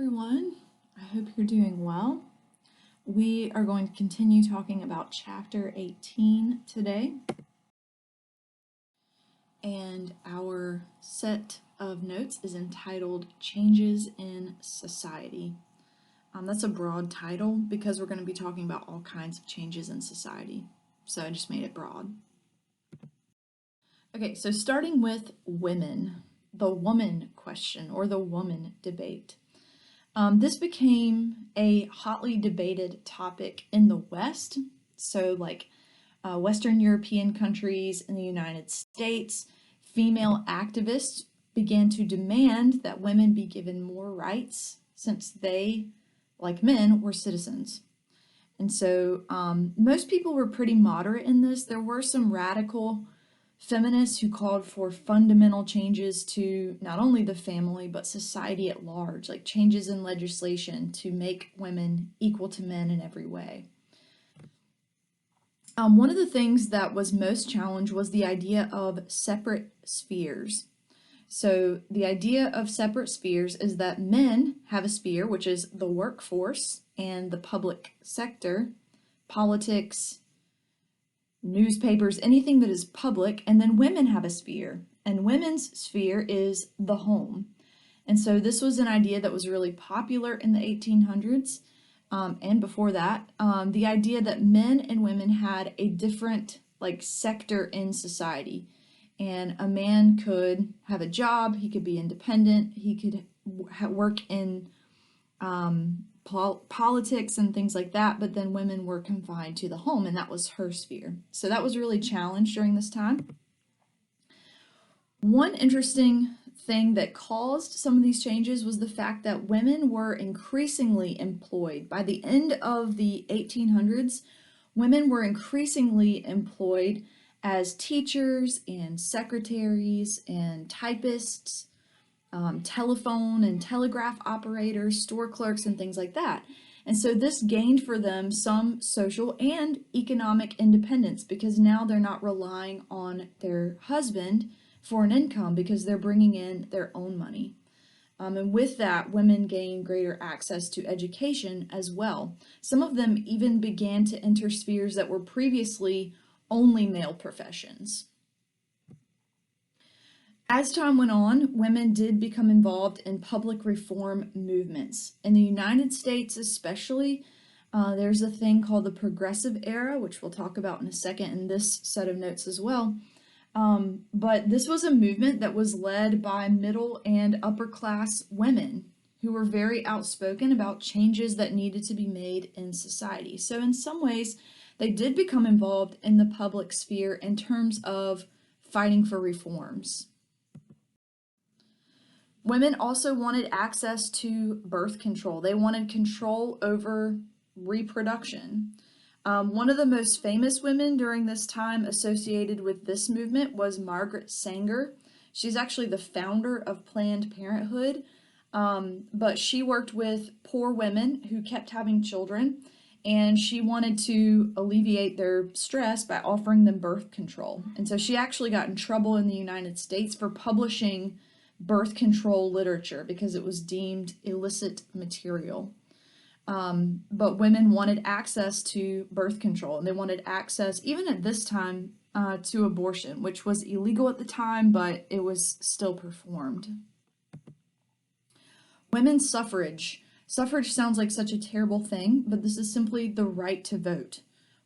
Everyone. I hope you're doing well. We are going to continue talking about chapter 18 today. And our set of notes is entitled Changes in Society. That's a broad title because we're going to be talking about all kinds of changes in society. So I just made it broad. Okay, so starting with women, the woman question or the woman debate. This became a hotly debated topic in the West, so Western European countries and the United States. Female activists began to demand that women be given more rights since they, like men, were citizens. And so most people were pretty moderate in this. There were some radical feminists who called for fundamental changes to not only the family but society at large, like changes in legislation to make women equal to men in every way. One of the things that was most challenged was the idea of separate spheres. So the idea of separate spheres is that men have a sphere, which is the workforce and the public sector, politics, newspapers, anything that is public, and then women have a sphere, and women's sphere is the home. And so this was an idea that was really popular in the 1800s and before that. The idea that men and women had a different sector in society, and a man could have a job, he could be independent, he could work in politics and things like that, but then women were confined to the home, and that was her sphere. So that was really challenged during this time. One interesting thing that caused some of these changes was the fact that women were increasingly employed. By the end of the 1800s, women were increasingly employed as teachers and secretaries and typists, telephone and telegraph operators, store clerks, and things like that. And so this gained for them some social and economic independence because now they're not relying on their husband for an income because they're bringing in their own money. And with that, women gained greater access to education as well. Some of them even began to enter spheres that were previously only male professions. As time went on, women did become involved in public reform movements. In the United States especially, there's a thing called the Progressive Era, which we'll talk about in a second in this set of notes as well. But this was a movement that was led by middle and upper class women who were very outspoken about changes that needed to be made in society. So in some ways, they did become involved in the public sphere in terms of fighting for reforms. Women also wanted access to birth control. They wanted control over reproduction. One of the most famous women during this time associated with this movement was Margaret Sanger. She's actually the founder of Planned Parenthood, but she worked with poor women who kept having children, and she wanted to alleviate their stress by offering them birth control. And so she actually got in trouble in the United States for publishing birth control literature because it was deemed illicit material. But women wanted access to birth control, and they wanted access, even at this time, to abortion, which was illegal at the time, but it was still performed. Women's suffrage. Suffrage sounds like such a terrible thing, but this is simply the right to vote.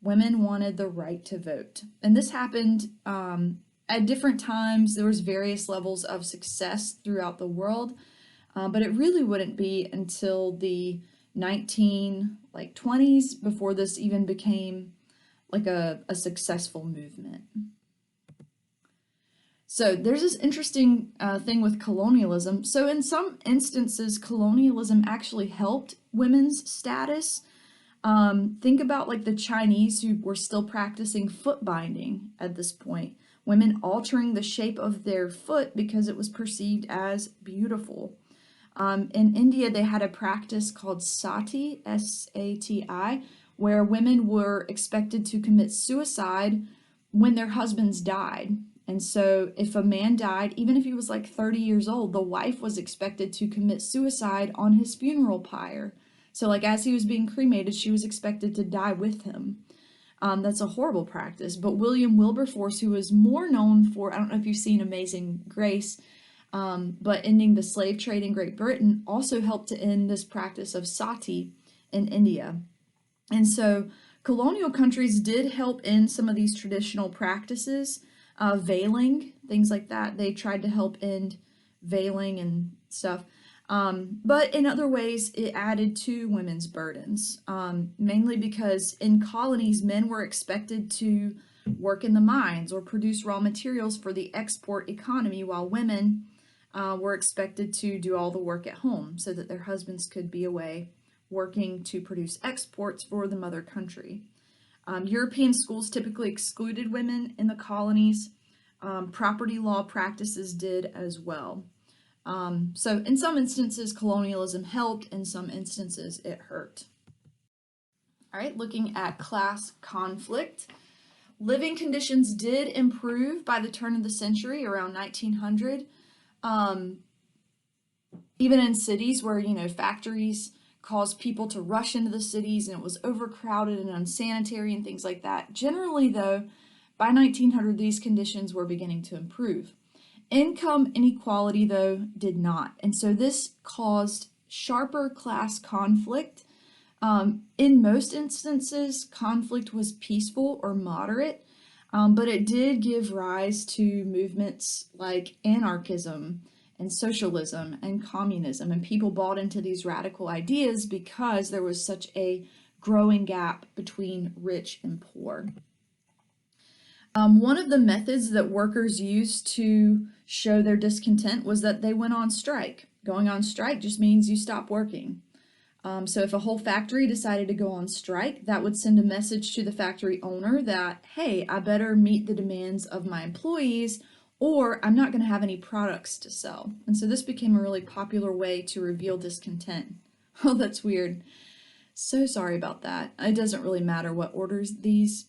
Women wanted the right to vote. And this happened at different times. There was various levels of success throughout the world, but it really wouldn't be until the 1920s before this even became like a successful movement. So there's this interesting thing with colonialism. So in some instances, colonialism actually helped women's status. Think about like the Chinese who were still practicing foot binding at this point. Women altering the shape of their foot because it was perceived as beautiful. In India, they had a practice called sati, S-A-T-I, where women were expected to commit suicide when their husbands died. And so if a man died, even if he was like 30 years old, the wife was expected to commit suicide on his funeral pyre. So like as he was being cremated, she was expected to die with him. That's a horrible practice. But William Wilberforce, who was more known for, I don't know if you've seen Amazing Grace, but ending the slave trade in Great Britain, also helped to end this practice of sati in India. And so colonial countries did help end some of these traditional practices, veiling, things like that. They tried to help end veiling and stuff. But in other ways, it added to women's burdens, mainly because in colonies, men were expected to work in the mines or produce raw materials for the export economy, while women were expected to do all the work at home so that their husbands could be away working to produce exports for the mother country. European schools typically excluded women in the colonies. Property law practices did as well. So in some instances, colonialism helped, in some instances, it hurt. All right, looking at class conflict. Living conditions did improve by the turn of the century, around 1900. Even in cities where, factories caused people to rush into the cities and it was overcrowded and unsanitary and things like that. Generally, though, by 1900, these conditions were beginning to improve. Income inequality, though, did not. And so this caused sharper class conflict. In most instances, conflict was peaceful or moderate, but it did give rise to movements like anarchism and socialism and communism, and people bought into these radical ideas because there was such a growing gap between rich and poor. One of the methods that workers used to show their discontent was that they went on strike. Going on strike just means you stop working. So if a whole factory decided to go on strike, that would send a message to the factory owner that, hey, I better meet the demands of my employees or I'm not going to have any products to sell. And so this became a really popular way to reveal discontent. Oh, that's weird. So sorry about that. It doesn't really matter what order these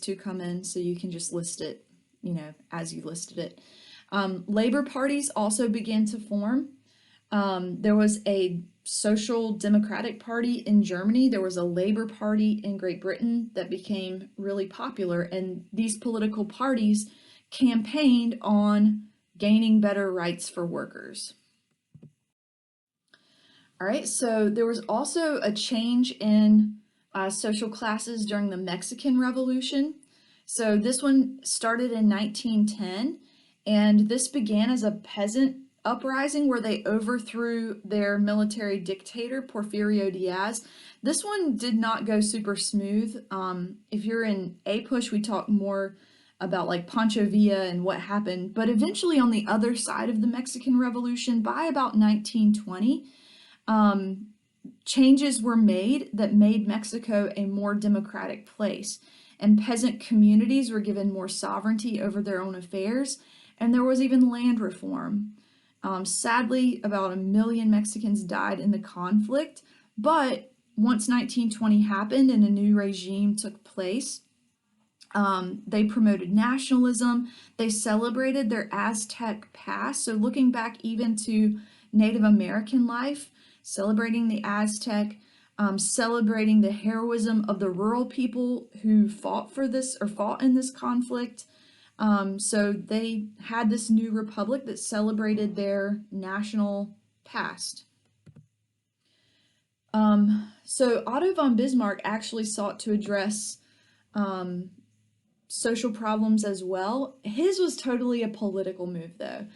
two come in, so you can just list it, as you listed it. Labor parties also began to form. There was a Social Democratic Party in Germany. There was a Labor Party in Great Britain that became really popular, and these political parties campaigned on gaining better rights for workers. All right, so there was also a change in social classes during the Mexican Revolution. So this one started in 1910, and this began as a peasant uprising where they overthrew their military dictator, Porfirio Diaz. This one did not go super smooth. If you're in APUSH, we talk more about like Pancho Villa and what happened, but eventually on the other side of the Mexican Revolution, by about 1920, changes were made that made Mexico a more democratic place, and peasant communities were given more sovereignty over their own affairs, and there was even land reform. Sadly, about 1 million Mexicans died in the conflict, but once 1920 happened and a new regime took place, they promoted nationalism. They celebrated their Aztec past. So looking back even to Native American life, celebrating the Aztec, celebrating the heroism of the rural people who fought for this or fought in this conflict. So they had this new republic that celebrated their national past. So Otto von Bismarck actually sought to address social problems as well. His was totally a political move, though.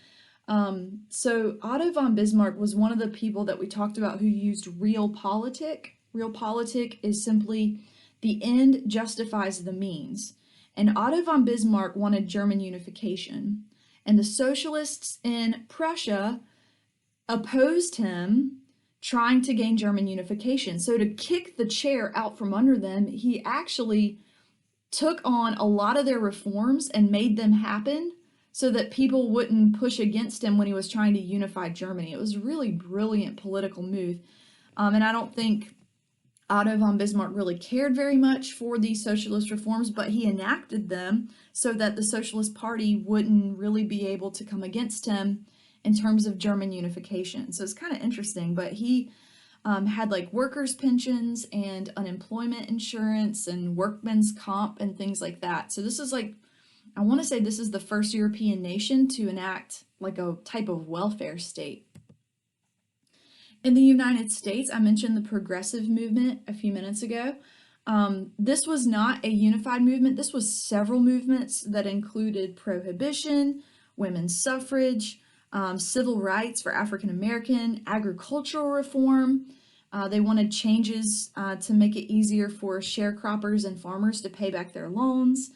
So Otto von Bismarck was one of the people that we talked about who used realpolitik. Realpolitik is simply the end justifies the means. And Otto von Bismarck wanted German unification. And the socialists in Prussia opposed him trying to gain German unification. So to kick the chair out from under them, he actually took on a lot of their reforms and made them happen so that people wouldn't push against him when he was trying to unify Germany. It was a really brilliant political move. And I don't think Otto von Bismarck really cared very much for these socialist reforms, but he enacted them so that the Socialist Party wouldn't really be able to come against him in terms of German unification. So it's kind of interesting, but he had like workers' pensions and unemployment insurance and workmen's comp and things like that. So this is like, I want to say this is the first European nation to enact like a type of welfare state. In the United States, I mentioned the progressive movement a few minutes ago. This was not a unified movement. This was several movements that included prohibition, women's suffrage, civil rights for African American, agricultural reform. They wanted changes to make it easier for sharecroppers and farmers to pay back their loans,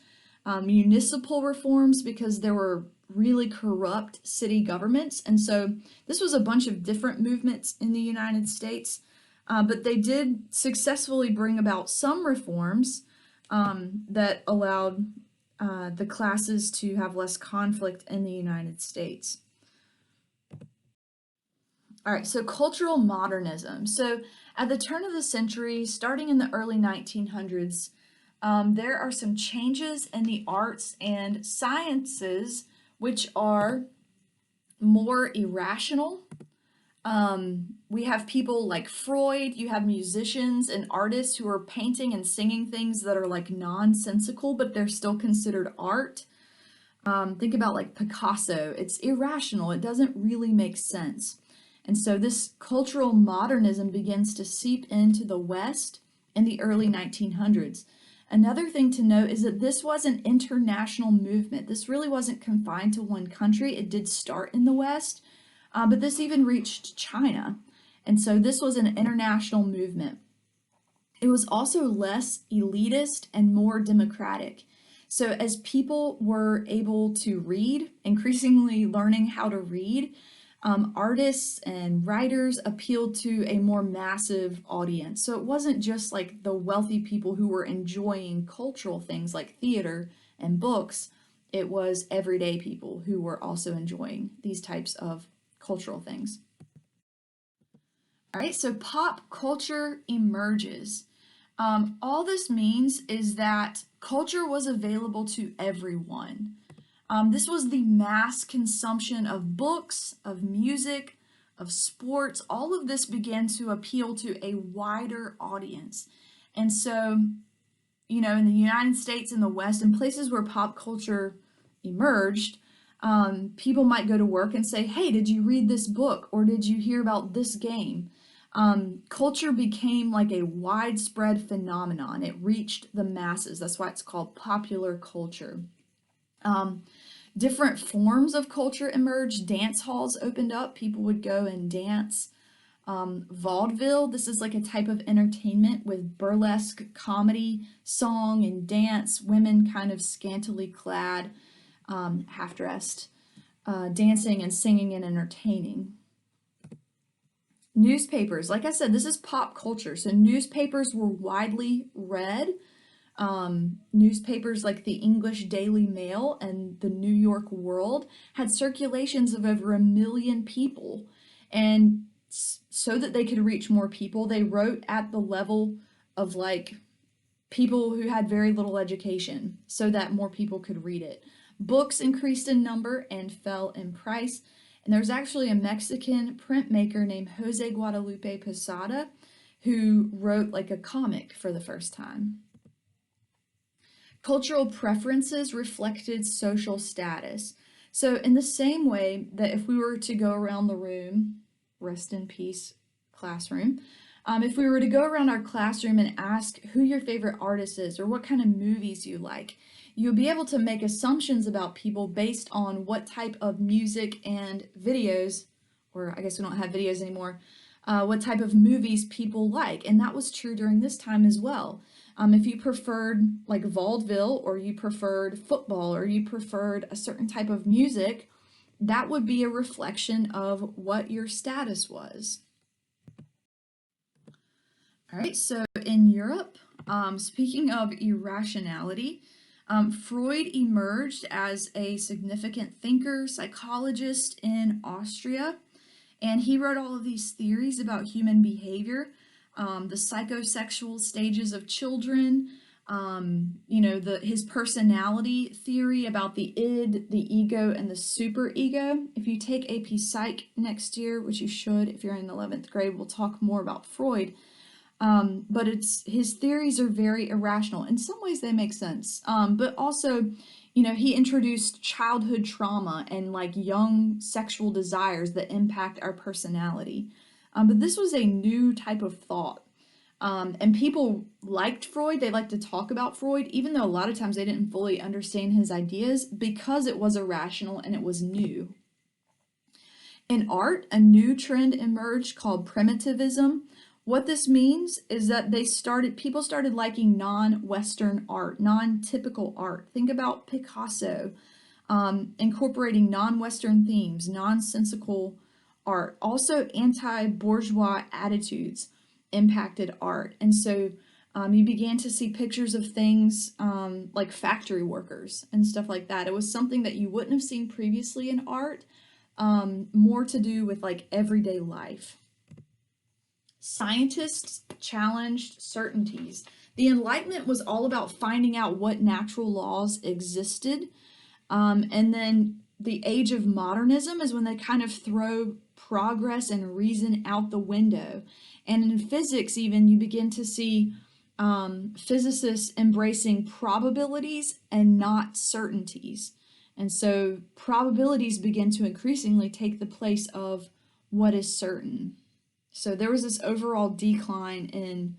municipal reforms because there were really corrupt city governments. And so this was a bunch of different movements in the United States, but they did successfully bring about some reforms that allowed the classes to have less conflict in the United States. All right, so cultural modernism. So at the turn of the century, starting in the early 1900s, there are some changes in the arts and sciences which are more irrational. We have people like Freud, you have musicians and artists who are painting and singing things that are like nonsensical, but they're still considered art. Think about like Picasso, it's irrational, it doesn't really make sense. And so this cultural modernism begins to seep into the West in the early 1900s. Another thing to note is that this was an international movement. This really wasn't confined to one country. It did start in the West, but this even reached China. And so this was an international movement. It was also less elitist and more democratic. So as people were able to read, increasingly learning how to read, artists and writers appealed to a more massive audience. So it wasn't just like the wealthy people who were enjoying cultural things like theater and books. It was everyday people who were also enjoying these types of cultural things. All right, so pop culture emerges. All this means is that culture was available to everyone. This was the mass consumption of books, of music, of sports. All of this began to appeal to a wider audience. And so, you know, in the United States, in the West, in places where pop culture emerged, people might go to work and say, hey, did you read this book? Or did you hear about this game? Culture became like a widespread phenomenon. It reached the masses. That's why it's called popular culture. Different forms of culture emerged. Dance halls opened up. People would go and dance. Vaudeville, this is like a type of entertainment with burlesque comedy, song, and dance. Women kind of scantily clad, half-dressed, dancing and singing and entertaining. Newspapers, like I said, this is pop culture. So newspapers were widely read. Newspapers like the English Daily Mail and the New York World had circulations of over 1 million people. And so that they could reach more people, they wrote at the level of like people who had very little education so that more people could read it. Books increased in number and fell in price. And there's actually a Mexican printmaker named Jose Guadalupe Posada who wrote like a comic for the first time. Cultural preferences reflected social status. So in the same way that if we were to go around the room, rest in peace, classroom, if we were to go around our classroom and ask who your favorite artist is or what kind of movies you like, you'll be able to make assumptions about people based on what type of music and videos, or I guess we don't have videos anymore, what type of movies people like. And that was true during this time as well. If you preferred like vaudeville or you preferred football or you preferred a certain type of music, that would be a reflection of what your status was. All right, so in Europe, speaking of irrationality, Freud emerged as a significant thinker, psychologist in Austria, and he wrote all of these theories about human behavior. the psychosexual stages of children, his personality theory about the id, the ego, and the superego. If you take AP Psych next year, which you should if you're in 11th grade, we'll talk more about Freud. But his theories are very irrational. In some ways, they make sense. But also, he introduced childhood trauma and like young sexual desires that impact our personality. But this was a new type of thought. And people liked Freud. They liked to talk about Freud, even though a lot of times they didn't fully understand his ideas because it was irrational and it was new. In art, a new trend emerged called primitivism. What this means is that people started liking non-Western art, non-typical art. Think about Picasso, incorporating non-Western themes, nonsensical art. Also, anti-bourgeois attitudes impacted art. And so you began to see pictures of things like factory workers and stuff like that. It was something that you wouldn't have seen previously in art, more to do with like everyday life. Scientists challenged certainties. The Enlightenment was all about finding out what natural laws existed. And then the age of modernism is when they kind of throw progress and reason out the window. And in physics, even, you begin to see physicists embracing probabilities and not certainties. And so probabilities begin to increasingly take the place of what is certain. So there was this overall decline in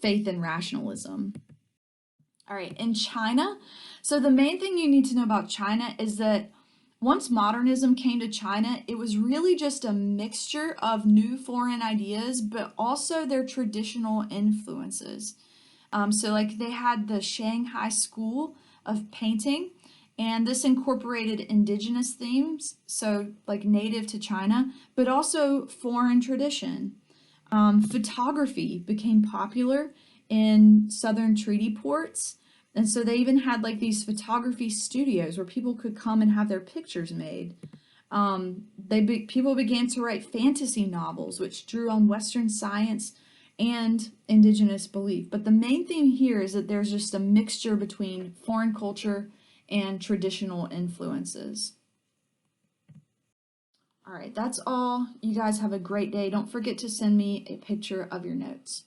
faith and rationalism. All right, in China, so the main thing you need to know about China is that once modernism came to China, it was really just a mixture of new foreign ideas, but also their traditional influences. So like they had the Shanghai School of Painting, and this incorporated indigenous themes, so like native to China, but also foreign tradition. Photography became popular in southern treaty ports. And so they even had like these photography studios where people could come and have their pictures made. People began to write fantasy novels, which drew on Western science and indigenous belief. But the main thing here is that there's just a mixture between foreign culture and traditional influences. All right, that's all. You guys have a great day. Don't forget to send me a picture of your notes.